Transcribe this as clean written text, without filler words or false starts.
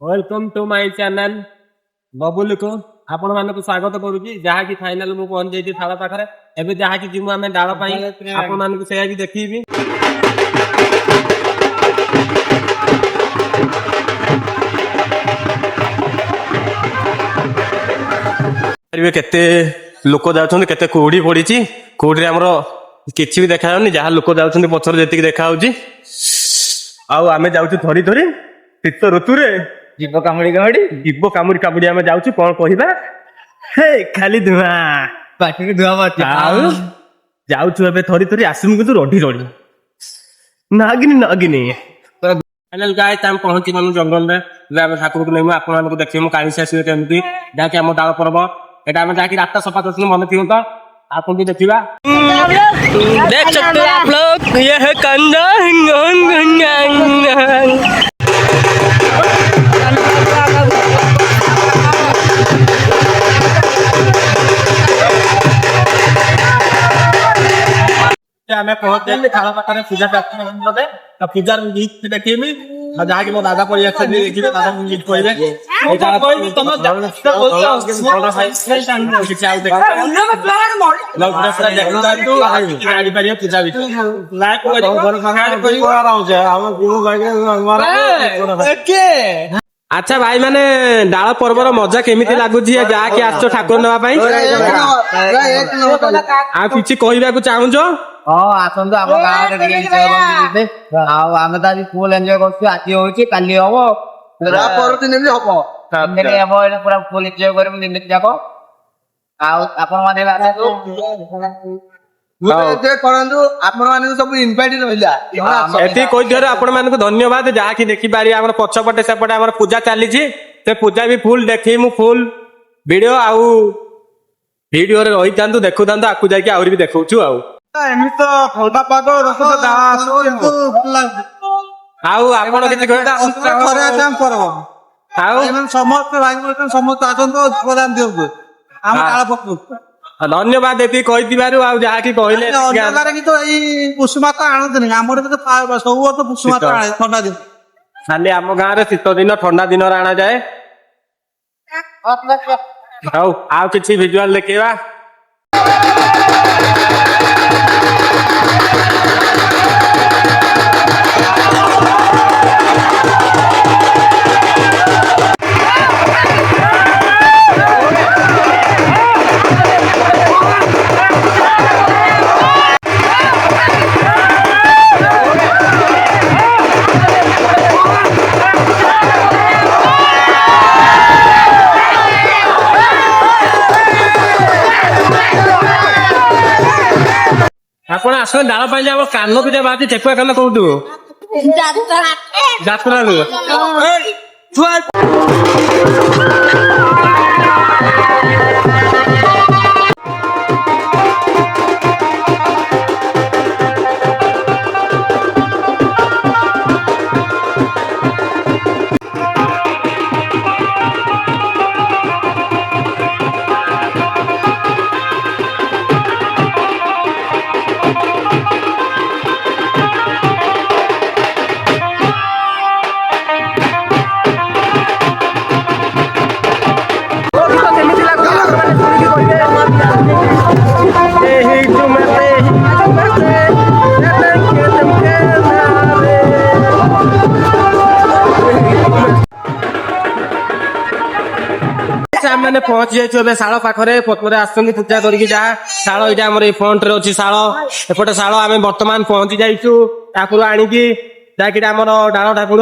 welcome to my channel बबुल को आपण मानक स्वागत करूची जहा कि फाइनल मु पहुंच जाई थाला पाखरे एबे जहा कि जिमु हमें डाळ पाई आपण मानक सेया कि देखिबी केते लोक जाउछन केते कोडी पड़ीची कोडी हमरो किछि भी देखा जाउनी जहा लोक जाउछन पछर जेति देखा होउची आउ आमे जाउछु थोड़ी थोड़ी शीत ऋतु रे जीव कामुड़ी कामुड़ी आमे जाउछु कोन कहिबा हे खाली धुआ पाटी धुआ बाटी आउ जाउछु एबे थोड़ी थोड़ी आसुम किंतु रडी रडी नागिनी फाइनल गाय टाइम पहुंची मानु जंगल रे आमे ठाकुर को नेमु आपन को देखिमु काणी से आसीबे केमती जाके हम डाळ पर्व एटा आमे जाके रास्ता सफा करछन मन थिउ त आपन भी देखिबा देख सकते हो आप लोग ये है कंदा हमें पहुंच गए खाला पाखरे पूजा करते तो पूजा गीत देखिमी जहाँ की मो दादा पड़ी आछन देखिबे दादा गीत कहबे ए दादा कोई तुम किछ आउ देख लोग दूसरा देखता तू गाड़ी पर पूजा भी लाइक घर खाना कोई रहउ छे हम गुरु गागे हमारा के अच्छा भाई माने डाळ पर्वर मजा केमिति लागुची जहा कि आछो ठाकुर नवा पई आ किछि कहइबा को चाहूछो आसंतु आम गाँव आम तो आज फुल एंजॉय कर आज होची काली हम दिन भी हम पूरा फुल एंजॉय कर दिन जाक आपण माने सब इनवाइट रहा एठी कोई दियर आपण मानक धन्यवाद जहा कि देखि पारी हमर पछपटे सेपटे हमर पूजा चली छी ते पूजा भी फुल देखि मु फुल वीडियो आउ वीडियो रे रही तांतु देखु तांतु आकु जाई कि आउरी भी देखौछु आउ एमित थोड़ा पाग रस आउ आपण किछि कहबा आउ समस्त भाई समस्त आसंतो प्रदान दियो हम काला पकु धन्यवाद एति कहि दिबारु आउ जहा कि कहले अन्यकार की तो एई पुष्माता आनत नै हमर तो सब तो पुष्माता आने ठंडा दिन खाली हम गां रे शीत दिन ठंडा दिन राणा जाए आउ आउ किछि विजुअल देखेबा आपण आसो डाळ पाइले हम कान पिठा बाती ठेकुआ कान कोउटु जात्रा रे मैंने पहुंच जाए शाल पाखे पत्मरे आसुच्च पूजा करके जहाँ शाल यहाँ आम फ्रंट रे अच्छी शाल एपटे शाल आम बर्तमान पहुंची जाइचु ठाकुर आणिकी जाकि आम डाल ठाकुर